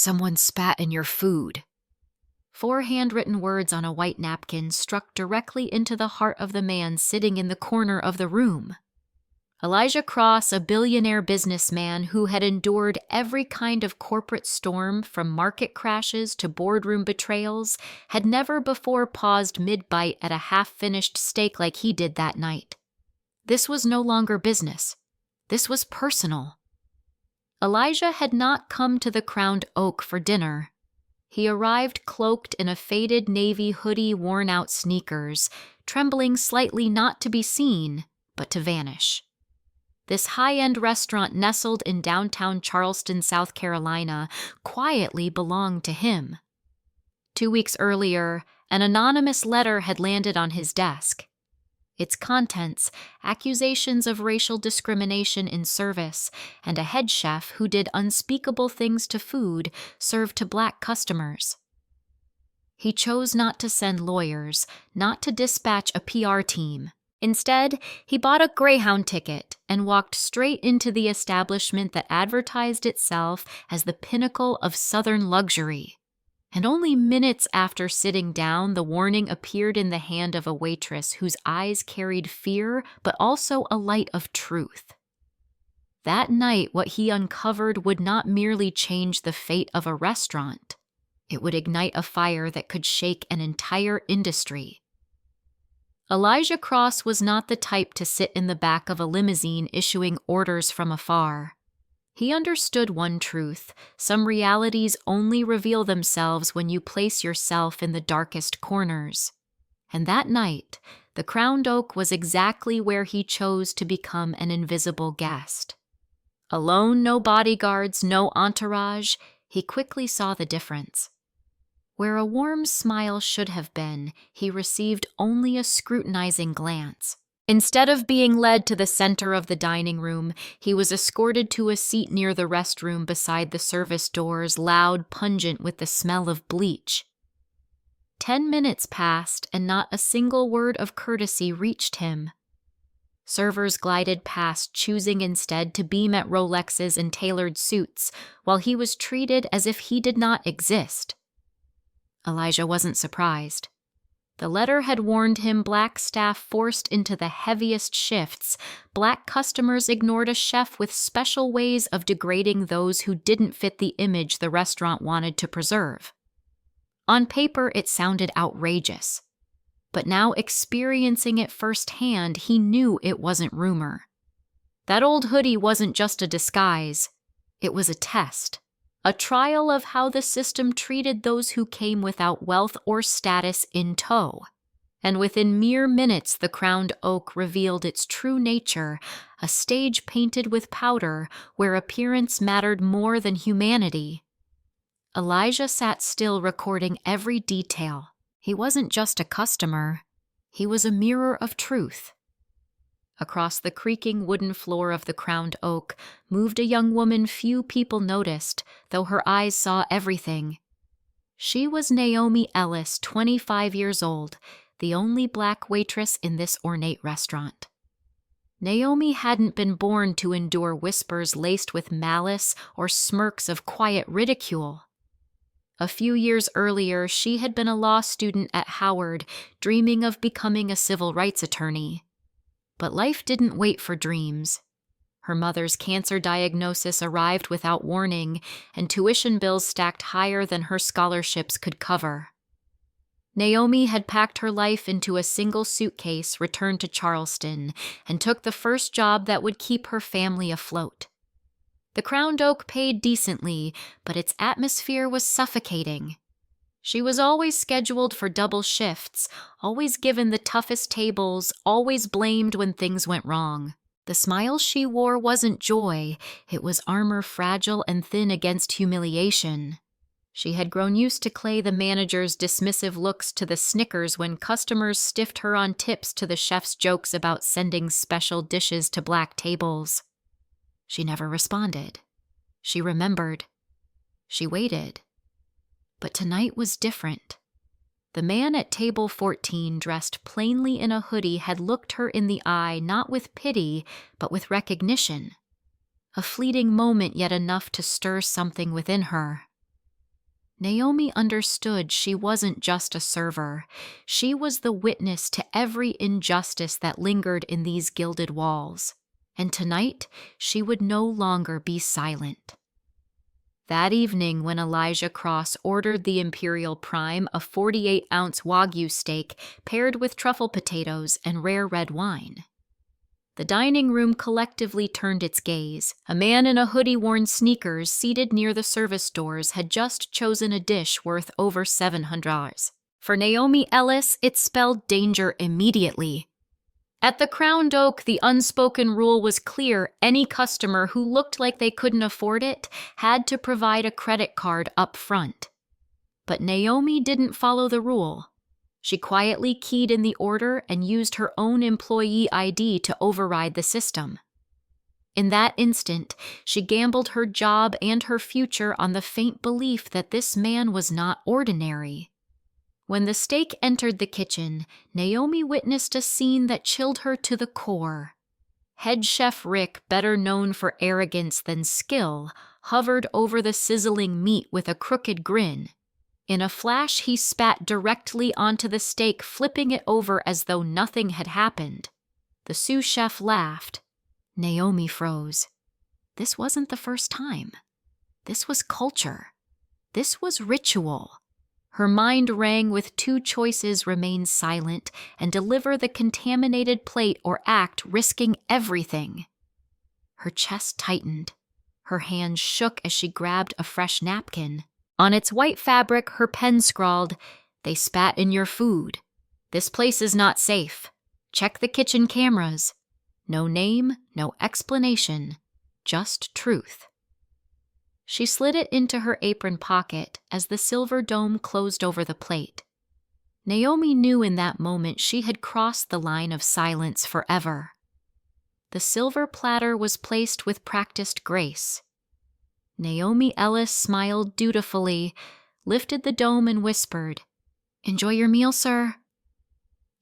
"Someone spat in your food." 4 handwritten words on a white napkin struck directly into the heart of the man sitting in the corner of the room. Elijah Cross, a billionaire businessman who had endured every kind of corporate storm from market crashes to boardroom betrayals, had never before paused mid-bite at a half-finished steak like he did that night. This was no longer business. This was personal. Elijah had not come to the Crowned Oak for dinner. He arrived cloaked in a faded navy hoodie, worn-out sneakers, trembling slightly not to be seen, but to vanish. This high-end restaurant nestled in downtown Charleston, South Carolina, quietly belonged to him. 2 weeks earlier, an anonymous letter had landed on his desk. Its contents, accusations of racial discrimination in service, and a head chef who did unspeakable things to food served to black customers. He chose not to send lawyers, not to dispatch a PR team. Instead, he bought a Greyhound ticket and walked straight into the establishment that advertised itself as the pinnacle of Southern luxury. And only minutes after sitting down, the warning appeared in the hand of a waitress whose eyes carried fear but also a light of truth. That night, what he uncovered would not merely change the fate of a restaurant. It would ignite a fire that could shake an entire industry. Elijah Cross was not the type to sit in the back of a limousine issuing orders from afar. He understood one truth: some realities only reveal themselves when you place yourself in the darkest corners. And that night, the Crowned Oak was exactly where he chose to become an invisible guest. Alone, no bodyguards, no entourage, he quickly saw the difference. Where a warm smile should have been, he received only a scrutinizing glance. Instead of being led to the center of the dining room, he was escorted to a seat near the restroom beside the service doors, loud, pungent with the smell of bleach. 10 minutes passed, and not a single word of courtesy reached him. Servers glided past, choosing instead to beam at Rolexes and tailored suits, while he was treated as if he did not exist. Elijah wasn't surprised. The letter had warned him black staff forced into the heaviest shifts, black customers ignored a chef with special ways of degrading those who didn't fit the image the restaurant wanted to preserve. On paper, it sounded outrageous. But now, experiencing it firsthand, he knew it wasn't rumor. That old hoodie wasn't just a disguise. It was a test. A trial of how the system treated those who came without wealth or status in tow. And within mere minutes, the Crowned Oak revealed its true nature, a stage painted with powder where appearance mattered more than humanity. Elijah sat still, recording every detail. He wasn't just a customer. He was a mirror of truth. Across the creaking wooden floor of the Crowned Oak moved a young woman few people noticed, though her eyes saw everything. She was Naomi Ellis, 25 years old, the only black waitress in this ornate restaurant. Naomi hadn't been born to endure whispers laced with malice or smirks of quiet ridicule. A few years earlier, she had been a law student at Howard, dreaming of becoming a civil rights attorney. But life didn't wait for dreams. Her mother's cancer diagnosis arrived without warning, and tuition bills stacked higher than her scholarships could cover. Naomi had packed her life into a single suitcase, returned to Charleston, and took the first job that would keep her family afloat. The Crowned Oak paid decently, but its atmosphere was suffocating. She was always scheduled for double shifts, always given the toughest tables, always blamed when things went wrong. The smile she wore wasn't joy, it was armor fragile and thin against humiliation. She had grown used to Clay the manager's dismissive looks, to the snickers when customers stiffed her on tips, to the chef's jokes about sending special dishes to black tables. She never responded. She remembered. She waited. But tonight was different. The man at table 14, dressed plainly in a hoodie, had looked her in the eye not with pity, but with recognition. A fleeting moment, yet enough to stir something within her. Naomi understood she wasn't just a server. She was the witness to every injustice that lingered in these gilded walls. And tonight, she would no longer be silent. That evening, when Elijah Cross ordered the Imperial Prime, a 48-ounce Wagyu steak paired with truffle potatoes and rare red wine, the dining room collectively turned its gaze. A man in a hoodie-worn sneakers seated near the service doors had just chosen a dish worth over $700. For Naomi Ellis, it spelled danger immediately. At the Crowned Oak, the unspoken rule was clear: any customer who looked like they couldn't afford it had to provide a credit card up front. But Naomi didn't follow the rule. She quietly keyed in the order and used her own employee ID to override the system. In that instant, she gambled her job and her future on the faint belief that this man was not ordinary. When the steak entered the kitchen, Naomi witnessed a scene that chilled her to the core. Head chef Rick, better known for arrogance than skill, hovered over the sizzling meat with a crooked grin. In a flash, he spat directly onto the steak, flipping it over as though nothing had happened. The sous chef laughed. Naomi froze. This wasn't the first time. This was culture. This was ritual. Her mind rang with two choices: remain silent and deliver the contaminated plate, or act, risking everything. Her chest tightened. Her hands shook as she grabbed a fresh napkin. On its white fabric, her pen scrawled, "They spat in your food. This place is not safe. Check the kitchen cameras." No name, no explanation, just truth. She slid it into her apron pocket as the silver dome closed over the plate. Naomi knew in that moment she had crossed the line of silence forever. The silver platter was placed with practiced grace. Naomi Ellis smiled dutifully, lifted the dome and whispered, "Enjoy your meal, sir."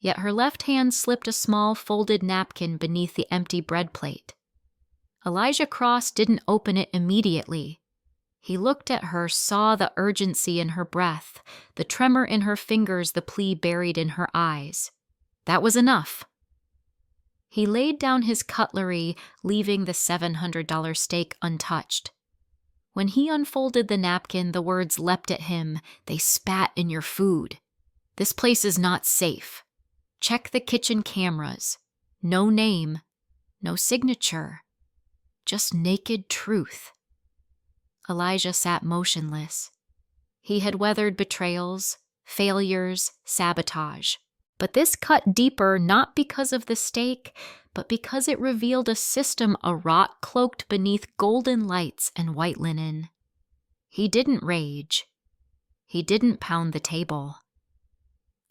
Yet her left hand slipped a small folded napkin beneath the empty bread plate. Elijah Cross didn't open it immediately. He looked at her, saw the urgency in her breath, the tremor in her fingers, the plea buried in her eyes. That was enough. He laid down his cutlery, leaving the $700 steak untouched. When he unfolded the napkin, the words leapt at him. "They spat in your food. This place is not safe. Check the kitchen cameras. No name, no signature, just naked truth." Elijah sat motionless. He had weathered betrayals, failures, sabotage. But this cut deeper, not because of the steak, but because it revealed a system, a rot cloaked beneath golden lights and white linen. He didn't rage. He didn't pound the table.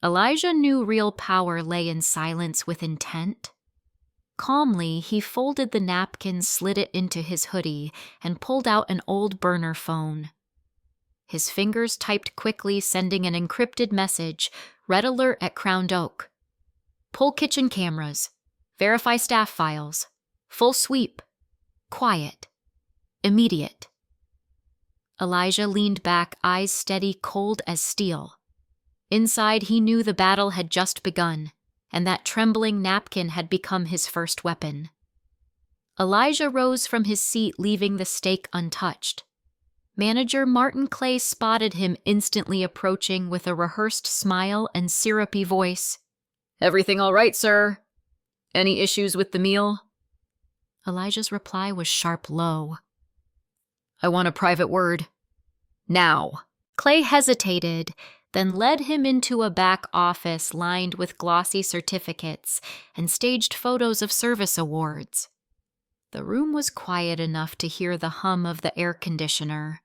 Elijah knew real power lay in silence with intent. Calmly, he folded the napkin, slid it into his hoodie, and pulled out an old burner phone. His fingers typed quickly, sending an encrypted message: "Red alert at Crowned Oak. Pull kitchen cameras. Verify staff files. Full sweep. Quiet. Immediate." Elijah leaned back, eyes steady, cold as steel. Inside, he knew the battle had just begun, and that trembling napkin had become his first weapon. Elijah rose from his seat, leaving the steak untouched. Manager Martin Clay spotted him, instantly approaching with a rehearsed smile and syrupy voice. "Everything all right, sir? Any issues with the meal?" Elijah's reply was sharp low. "I want a private word. Now." Clay hesitated, then led him into a back office lined with glossy certificates and staged photos of service awards. The room was quiet enough to hear the hum of the air conditioner.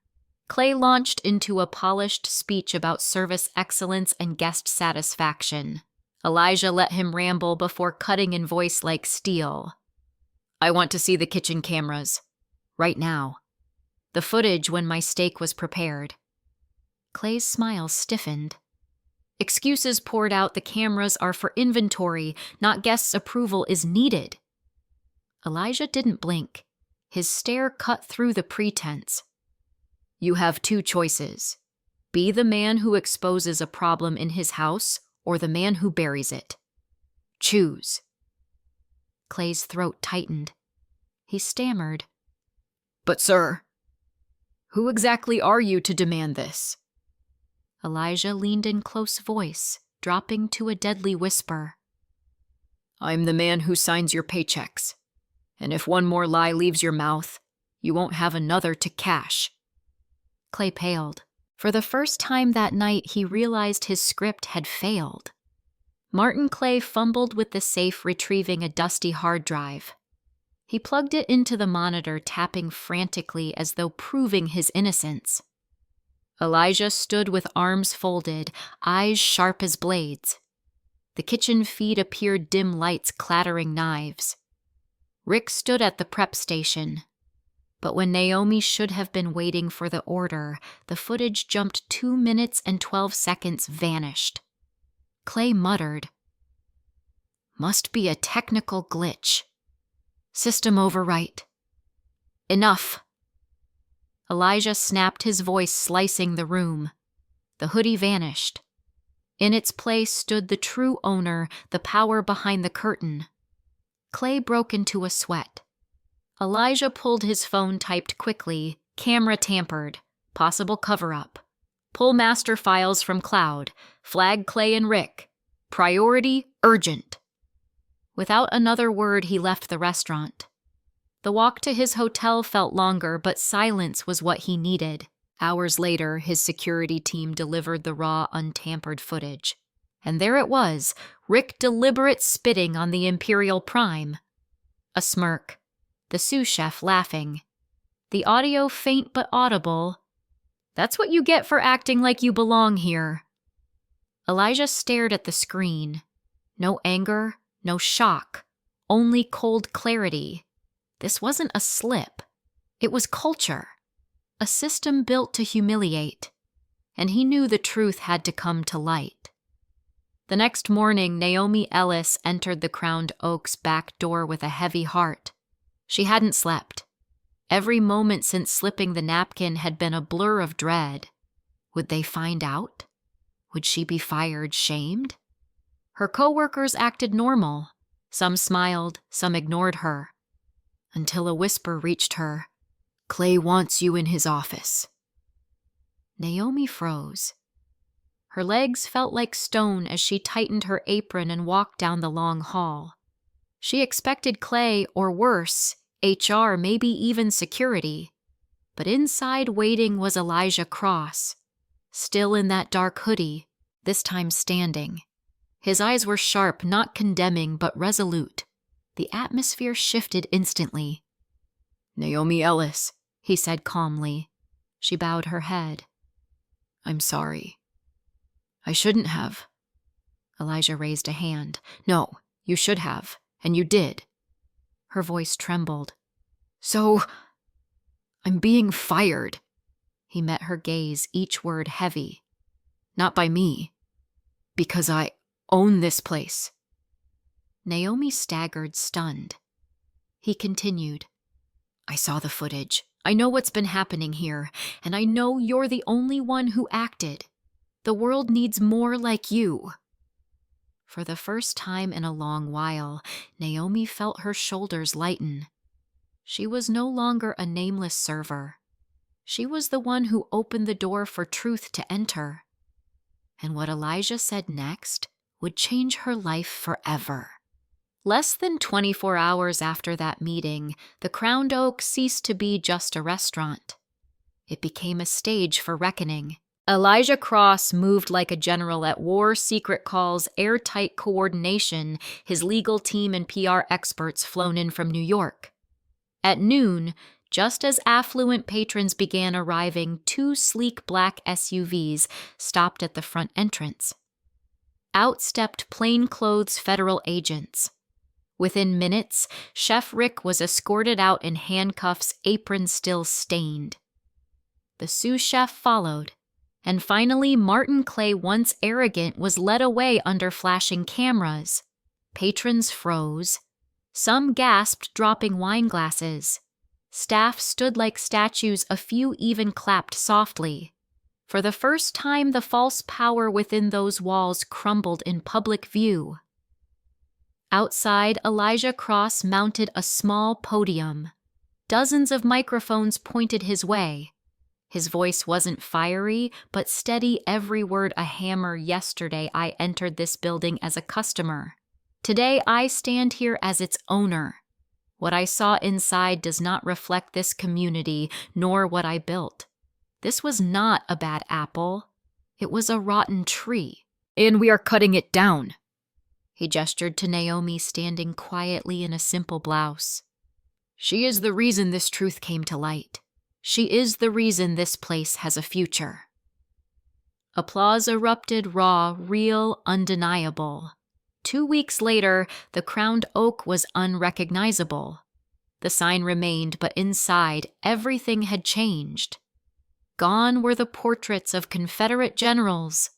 Clay launched into a polished speech about service excellence and guest satisfaction. Elijah let him ramble before cutting in voice like steel. "I want to see the kitchen cameras. Right now. The footage when my steak was prepared." Clay's smile stiffened. Excuses poured out. "The cameras are for inventory, not guests' approval is needed." Elijah didn't blink. His stare cut through the pretense. "You have two choices. Be the man who exposes a problem in his house or the man who buries it. Choose. Clay's throat tightened. He stammered. But sir, who exactly are you to demand this? Elijah leaned in close voice, dropping to a deadly whisper. I'm the man who signs your paychecks. And if one more lie leaves your mouth, you won't have another to cash. Clay paled. For the first time that night, he realized his script had failed. Martin Clay fumbled with the safe, retrieving a dusty hard drive. He plugged it into the monitor, tapping frantically as though proving his innocence. Elijah stood with arms folded, eyes sharp as blades. The kitchen feed appeared dim lights clattering knives. Rick stood at the prep station. But when Naomi should have been waiting for the order, the footage jumped 2 minutes and 12 seconds vanished. Clay muttered, Must be a technical glitch. System overwrite. Enough. Elijah snapped, his voice slicing the room. The hoodie vanished. In its place stood the true owner, the power behind the curtain. Clay broke into a sweat. Elijah pulled his phone, typed quickly, camera tampered, possible cover-up. Pull master files from cloud, flag Clay and Rick. Priority urgent. Without another word, he left the restaurant. The walk to his hotel felt longer, but silence was what he needed. Hours later, his security team delivered the raw, untampered footage. And there it was, Rick deliberate spitting on the Imperial Prime. A smirk. The sous chef laughing. The audio faint but audible. That's what you get for acting like you belong here. Elijah stared at the screen. No anger, no shock, only cold clarity. This wasn't a slip. It was culture. A system built to humiliate. And he knew the truth had to come to light. The next morning, Naomi Ellis entered the Crowned Oaks back door with a heavy heart. She hadn't slept. Every moment since slipping the napkin had been a blur of dread. Would they find out? Would she be fired, shamed? Her co-workers acted normal. Some smiled, some ignored her. Until a whisper reached her. Clay wants you in his office. Naomi froze. Her legs felt like stone as she tightened her apron and walked down the long hall. She expected Clay, or worse, HR, maybe even security. But inside waiting was Elijah Cross, still in that dark hoodie, this time standing. His eyes were sharp, not condemning, but resolute. The atmosphere shifted instantly. Naomi Ellis, he said calmly. She bowed her head. I'm sorry. I shouldn't have. Elijah raised a hand. No, you should have, and you did. Her voice trembled. So, I'm being fired. He met her gaze, each word heavy. Not by me. Because I own this place. Naomi staggered, stunned. He continued. I saw the footage. I know what's been happening here, and I know you're the only one who acted. The world needs more like you. For the first time in a long while, Naomi felt her shoulders lighten. She was no longer a nameless server. She was the one who opened the door for truth to enter. And what Elijah said next would change her life forever. Less than 24 hours after that meeting, the Crowned Oak ceased to be just a restaurant. It became a stage for reckoning. Elijah Cross moved like a general at war, secret calls, airtight coordination, his legal team and PR experts flown in from New York. At noon, just as affluent patrons began arriving, 2 sleek black SUVs stopped at the front entrance. Out stepped plainclothes federal agents. Within minutes, Chef Rick was escorted out in handcuffs, apron still stained. The sous chef followed. And finally, Martin Clay, once arrogant, was led away under flashing cameras. Patrons froze. Some gasped, dropping wine glasses. Staff stood like statues, a few even clapped softly. For the first time, the false power within those walls crumbled in public view. Outside, Elijah Cross mounted a small podium. Dozens of microphones pointed his way. His voice wasn't fiery, but steady, every word a hammer. Yesterday, I entered this building as a customer. Today, I stand here as its owner. What I saw inside does not reflect this community, nor what I built. This was not a bad apple. It was a rotten tree, and we are cutting it down. He gestured to Naomi standing quietly in a simple blouse. She is the reason this truth came to light. She is the reason this place has a future. Applause erupted, raw, real, undeniable. 2 weeks later, the crowned oak was unrecognizable. The sign remained, but inside, everything had changed. Gone were the portraits of Confederate generals.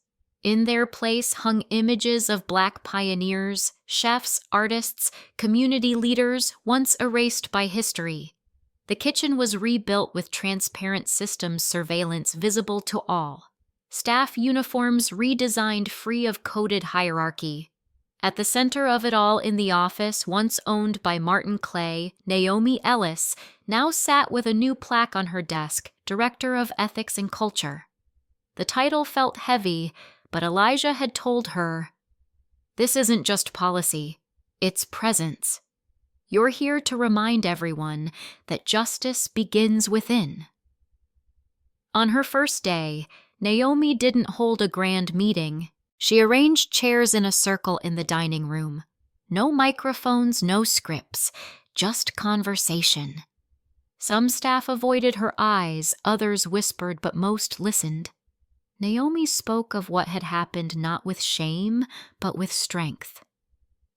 In their place hung images of Black pioneers, chefs, artists, community leaders, once erased by history. The kitchen was rebuilt with transparent systems surveillance visible to all. Staff uniforms redesigned free of coded hierarchy. At the center of it all, in the office once owned by Martin Clay, Naomi Ellis now sat with a new plaque on her desk, Director of Ethics and Culture. The title felt heavy, but Elijah had told her, "This isn't just policy, it's presence. You're here to remind everyone that justice begins within." On her first day, Naomi didn't hold a grand meeting. She arranged chairs in a circle in the dining room. No microphones, no scripts, just conversation. Some staff avoided her eyes, others whispered, but most listened. Naomi spoke of what had happened not with shame, but with strength.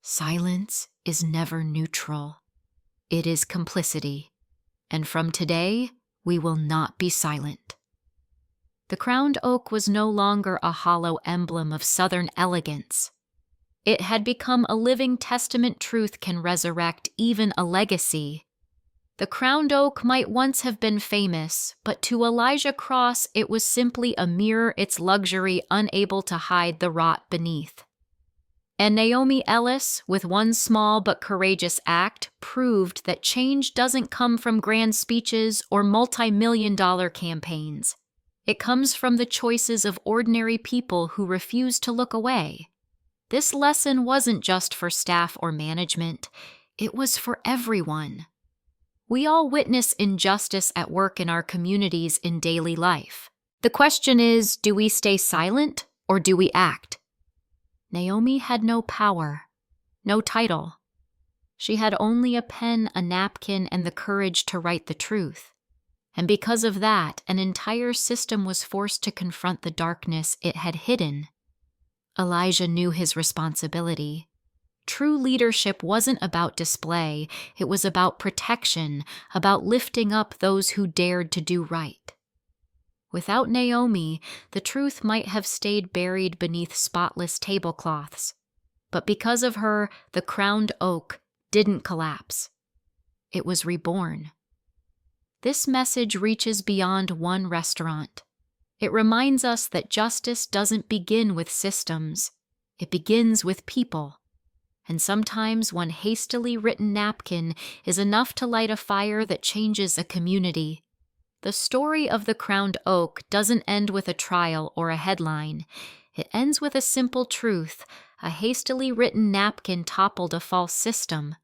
Silence is never neutral. It is complicity. And from today, we will not be silent. The crowned oak was no longer a hollow emblem of Southern elegance. It had become a living testament. Truth can resurrect even a legacy. The crowned oak might once have been famous, but to Elijah Cross it was simply a mirror, its luxury unable to hide the rot beneath. And Naomi Ellis, with one small but courageous act, proved that change doesn't come from grand speeches or multi-million-dollar campaigns. It comes from the choices of ordinary people who refuse to look away. This lesson wasn't just for staff or management. It was for everyone. We all witness injustice at work in our communities in daily life. The question is, do we stay silent or do we act? Naomi had no power, no title. She had only a pen, a napkin, and the courage to write the truth. And because of that, an entire system was forced to confront the darkness it had hidden. Elijah knew his responsibility. True leadership wasn't about display, it was about protection, about lifting up those who dared to do right. Without Naomi, the truth might have stayed buried beneath spotless tablecloths. But because of her, the crowned oak didn't collapse. It was reborn. This message reaches beyond one restaurant. It reminds us that justice doesn't begin with systems. It begins with people. And sometimes one hastily written napkin is enough to light a fire that changes a community. The story of the crowned oak doesn't end with a trial or a headline. It ends with a simple truth. A hastily written napkin toppled a false system.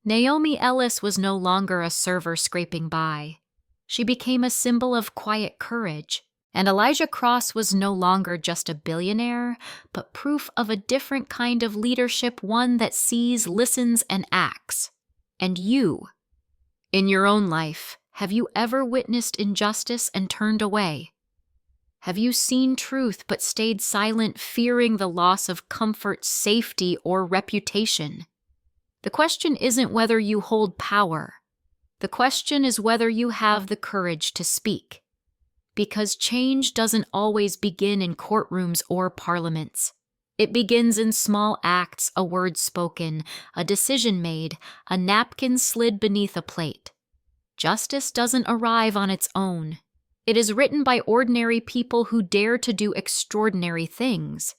Naomi Ellis was no longer a server scraping by. She became a symbol of quiet courage. And Elijah Cross was no longer just a billionaire, but proof of a different kind of leadership, one that sees, listens, and acts. And you, in your own life, have you ever witnessed injustice and turned away? Have you seen truth but stayed silent, fearing the loss of comfort, safety, or reputation? The question isn't whether you hold power. The question is whether you have the courage to speak. Because change doesn't always begin in courtrooms or parliaments. It begins in small acts, a word spoken, a decision made, a napkin slid beneath a plate. Justice doesn't arrive on its own. It is written by ordinary people who dare to do extraordinary things.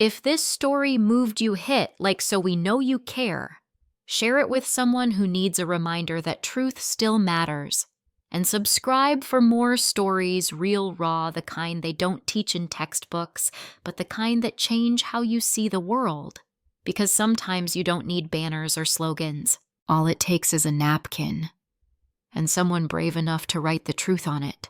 If this story moved you, hit like so we know you care. Share it with someone who needs a reminder that truth still matters. And subscribe for more stories, real, raw, the kind they don't teach in textbooks, but the kind that change how you see the world. Because sometimes you don't need banners or slogans. All it takes is a napkin. And someone brave enough to write the truth on it.